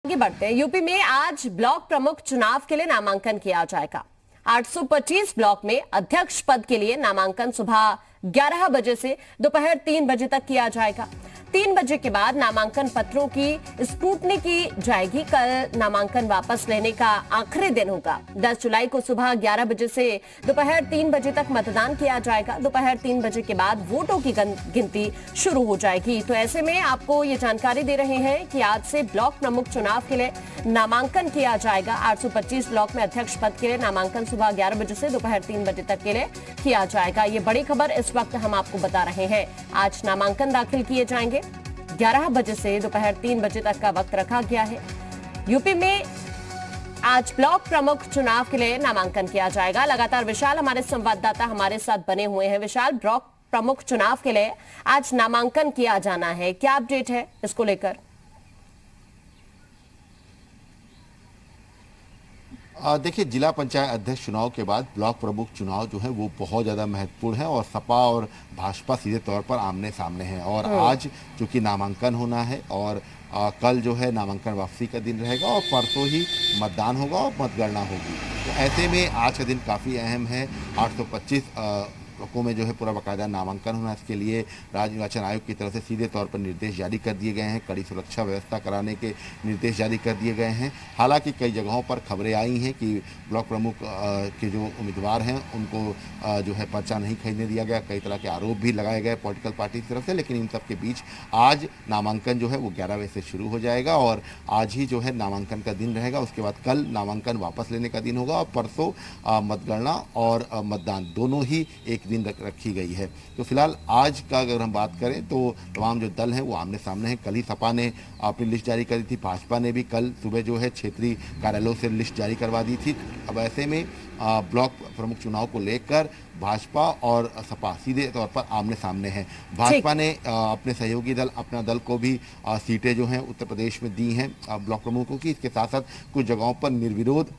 आगे बढ़ते हैं। यूपी में आज ब्लॉक प्रमुख चुनाव के लिए नामांकन किया जाएगा। 825 ब्लॉक में अध्यक्ष पद के लिए नामांकन सुबह 11 बजे से दोपहर 3 बजे तक किया जाएगा। 3 बजे के बाद नामांकन पत्रों की स्क्रूटनी की जाएगी। कल नामांकन वापस लेने का आखिरी दिन होगा। 10 जुलाई को सुबह 11 बजे से दोपहर 3 बजे तक मतदान किया जाएगा। दोपहर 3 बजे के बाद वोटों की गिनती शुरू हो जाएगी। तो ऐसे में आपको ये जानकारी दे रहे हैं कि आज से ब्लॉक प्रमुख चुनाव के लिए नामांकन किया जाएगा। 825 ब्लॉक में अध्यक्ष पद के लिए नामांकन सुबह 11 बजे से दोपहर 3 बजे तक के लिए किया जाएगा। ये बड़ी खबर इस वक्त हम आपको बता रहे हैं। आज नामांकन दाखिल किए जाएंगे। 11 बजे से दोपहर 3 बजे तक का वक्त रखा गया है। यूपी में आज ब्लॉक प्रमुख चुनाव के लिए नामांकन किया जाएगा। लगातार विशाल हमारे संवाददाता हमारे साथ बने हुए हैं। विशाल, ब्लॉक प्रमुख चुनाव के लिए आज नामांकन किया जाना है, क्या अपडेट है इसको लेकर? देखिए, जिला पंचायत अध्यक्ष चुनाव के बाद ब्लॉक प्रमुख चुनाव जो है वो बहुत ज़्यादा महत्वपूर्ण है और सपा और भाजपा सीधे तौर पर आमने सामने हैं। और आज चूंकि नामांकन होना है और कल जो है नामांकन वापसी का दिन रहेगा और परसों ही मतदान होगा और मतगणना होगी। तो ऐसे में आज का दिन काफ़ी अहम है। 825 ब्लॉकों में जो है पूरा बाकायदा नामांकन होना, इसके लिए राज्य निर्वाचन आयोग की तरफ से सीधे तौर पर निर्देश जारी कर दिए गए हैं। कड़ी सुरक्षा व्यवस्था कराने के निर्देश जारी कर दिए गए हैं। हालांकि कई जगहों पर खबरें आई हैं कि ब्लॉक प्रमुख के जो उम्मीदवार हैं उनको जो है पर्चा नहीं खरीदने दिया गया। कई तरह के आरोप भी लगाए गए पॉलिटिकल पार्टी की तरफ से। लेकिन इन सब के बीच आज नामांकन जो है वो 11 बजे से शुरू हो जाएगा और आज ही जो है नामांकन का दिन रहेगा। उसके बाद कल नामांकन वापस लेने का दिन होगा और परसों मतगणना और मतदान दोनों ही एक दिन रखी गई है। तो फिलहाल आज का अगर हम बात करें तो तमाम जो दल हैं वो आमने सामने हैं। कल ही सपा ने अपनी लिस्ट जारी करी थी। भाजपा ने भी कल सुबह जो है क्षेत्रीय कार्यालयों से लिस्ट जारी करवा दी थी। अब ऐसे में ब्लॉक प्रमुख चुनाव को लेकर भाजपा और सपा सीधे तौर पर आमने सामने हैं। भाजपा ने अपने सहयोगी दल अपना दल को भी सीटें जो हैं उत्तर प्रदेश में दी हैं ब्लॉक प्रमुखों की। इसके साथ साथ कुछ जगहों पर निर्विरोध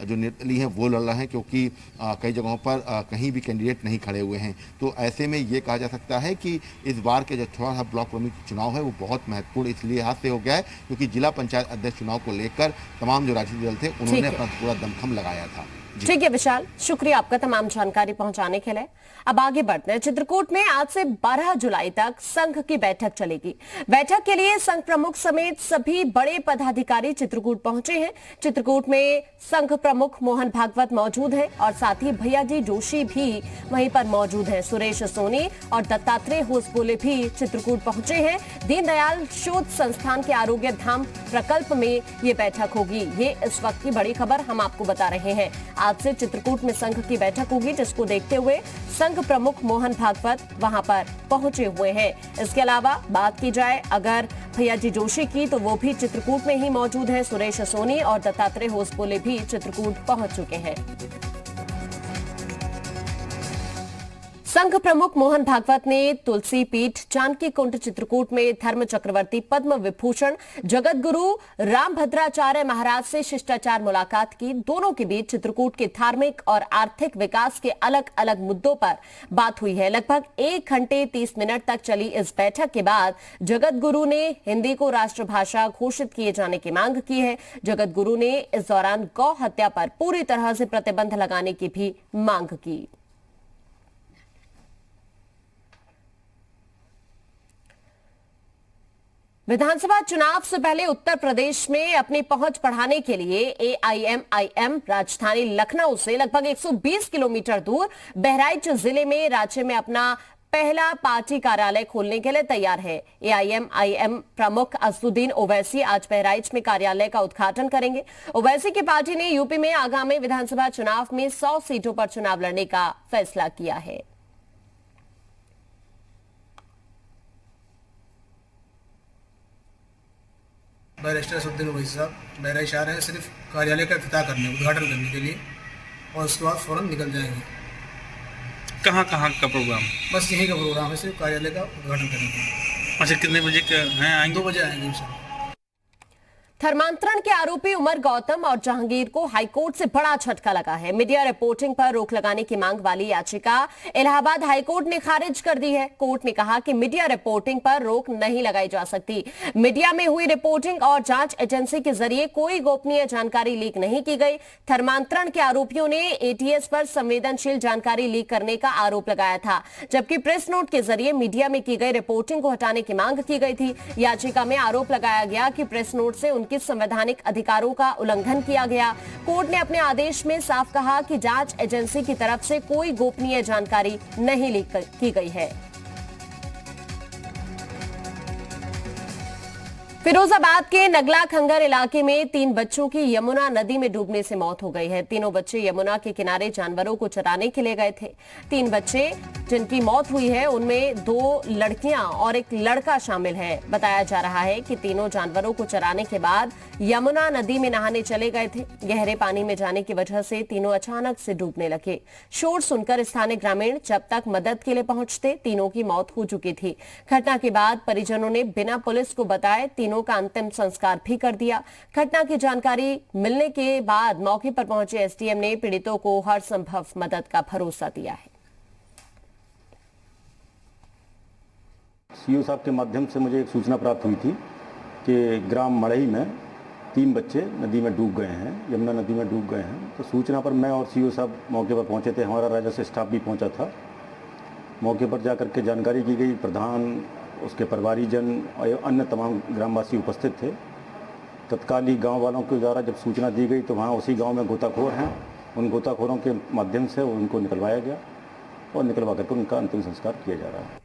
जो निर्दलीय हैं वो लड़ रहे हैं, क्योंकि कई जगहों पर कहीं भी कैंडिडेट नहीं खड़े हुए हैं। तो ऐसे में ये कहा जा सकता है कि इस बार के जो थोड़ा सा ब्लॉक प्रमुख चुनाव है वो बहुत महत्वपूर्ण इसलिए हाथ से हो गया है क्योंकि जिला पंचायत अध्यक्ष चुनाव को लेकर तमाम जो राजनीतिक दल थे उन्होंने अपना पूरा दमखम लगाया था। ठीक है विशाल, शुक्रिया आपका तमाम जानकारी पहुंचाने के लिए। अब आगे बढ़ते हैं। चित्रकूट में आज से 12 जुलाई तक संघ की बैठक चलेगी। बैठक के लिए संघ प्रमुख समेत सभी बड़े पदाधिकारी चित्रकूट पहुंचे हैं। चित्रकूट में संघ प्रमुख मोहन भागवत मौजूद हैं और साथ ही भैयाजी जोशी भी वहीं पर मौजूद हैं। सुरेश सोनी और दत्तात्रेय होसबोले भी चित्रकूट पहुंचे हैं। दीनदयाल शोध संस्थान के आरोग्य धाम प्रकल्प में ये बैठक होगी। ये इस वक्त की बड़ी खबर हम आपको बता रहे हैं। आज से चित्रकूट में संघ की बैठक होगी, जिसको देखते हुए संघ प्रमुख मोहन भागवत वहां पर पहुंचे हुए हैं। इसके अलावा बात की जाए अगर भैयाजी जोशी की, तो वो भी चित्रकूट में ही मौजूद हैं। सुरेश सोनी और दत्तात्रेय होसबोले भी चित्रकूट पहुंच चुके हैं। संघ प्रमुख मोहन भागवत ने तुलसी पीठ जानकी कुंड चित्रकूट में धर्म चक्रवर्ती पद्म विभूषण जगत गुरु रामभद्राचार्य महाराज से शिष्टाचार मुलाकात की। दोनों के बीच चित्रकूट के धार्मिक और आर्थिक विकास के अलग अलग मुद्दों पर बात हुई है। लगभग 1 घंटे 30 मिनट तक चली इस बैठक के बाद जगत गुरु ने हिंदी को राष्ट्रभाषा घोषित किए जाने की मांग की है। जगत गुरु ने इस दौरान गौ हत्या पर पूरी तरह से प्रतिबंध लगाने की भी मांग की। विधानसभा चुनाव से पहले उत्तर प्रदेश में अपनी पहुंच बढ़ाने के लिए एआईएमआईएम राजधानी लखनऊ से लगभग 120 किलोमीटर दूर बहराइच जिले में राज्य में अपना पहला पार्टी कार्यालय खोलने के लिए तैयार है। एआईएमआईएम प्रमुख असदुद्दीन ओवैसी आज बहराइच में कार्यालय का उद्घाटन करेंगे। ओवैसी की पार्टी ने यूपी में आगामी विधानसभा चुनाव में 100 सीटों पर चुनाव लड़ने का फैसला किया है। बैरिस्टर असदुद्दीन ओवैसी साहब बहराइच आ रहे हैं सिर्फ कार्यालय का इफ्तिताह करने, उद्घाटन करने के लिए, और उसके बाद फौरन निकल जाएंगे। कहाँ कहाँ का प्रोग्राम? बस यहीं का प्रोग्राम है, सिर्फ कार्यालय का उद्घाटन करने के लिए। अच्छा, कितने बजे का है? आएंगे? 2 बजे आएंगे सर। धर्मांतरण के आरोपी उमर गौतम और जहांगीर को हाईकोर्ट से बड़ा झटका लगा है। मीडिया रिपोर्टिंग पर रोक लगाने की मांग वाली याचिका इलाहाबाद हाईकोर्ट ने खारिज कर दी है। कोर्ट ने कहा कि मीडिया रिपोर्टिंग पर रोक नहीं लगाई जा सकती। मीडिया में हुई रिपोर्टिंग और जांच एजेंसी के जरिए कोई गोपनीय जानकारी लीक नहीं की गई। धर्मांतरण के आरोपियों ने एटीएस पर संवेदनशील जानकारी लीक करने का आरोप लगाया था, जबकि प्रेस नोट के जरिए मीडिया में की गई रिपोर्टिंग को हटाने की मांग की गई थी। याचिका में आरोप लगाया गया कि प्रेस नोट से उनके संवैधानिक अधिकारों का उल्लंघन किया गया। कोर्ट ने अपने आदेश में साफ कहा कि जांच एजेंसी की तरफ से कोई गोपनीय जानकारी नहीं लीक की गई है। फिरोजाबाद के नगला खंगर इलाके में 3 बच्चों की यमुना नदी में डूबने से मौत हो गई है। तीनों बच्चे यमुना के किनारे जानवरों को चराने के लिए गए थे। 3 बच्चे जिनकी मौत हुई है उनमें 2 लड़कियां और एक लड़का शामिल है। बताया जा रहा है कि तीनों जानवरों को चराने के बाद यमुना नदी में नहाने चले गए थे। गहरे पानी में जाने की वजह से तीनों अचानक से डूबने लगे। शोर सुनकर स्थानीय ग्रामीण जब तक मदद के लिए पहुंचते तीनों की मौत हो चुकी थी। घटना के बाद परिजनों ने बिना पुलिस को बताए तीनों का अंतिम संस्कार भी कर दिया। घटना की जानकारी मिलने के बाद मौके पर पहुंचे एसडीएम ने पीड़ितों को हर संभव मदद का भरोसा दिया है। सीओ साहब के माध्यम से मुझे एक सूचना प्राप्त हुई थी कि ग्राम मड़ई में 3 बच्चे नदी में डूब गए हैं, यमुना नदी में डूब गए हैं। तो सूचना पर मैं और सीओ साहब मौके पर पहुंचे थे। हमारा राजस्व स्टाफ भी पहुंचा था। मौके पर जाकर के जानकारी की गई। प्रधान, उसके परिवारीजन और अन्य तमाम ग्रामवासी उपस्थित थे। तत्कालीन गांव वालों के द्वारा जब सूचना दी गई तो वहाँ उसी गांव में गोताखोर हैं। उन गोताखोरों के माध्यम से उनको निकलवाया गया और निकलवा करके उनका अंतिम संस्कार किया जा रहा है।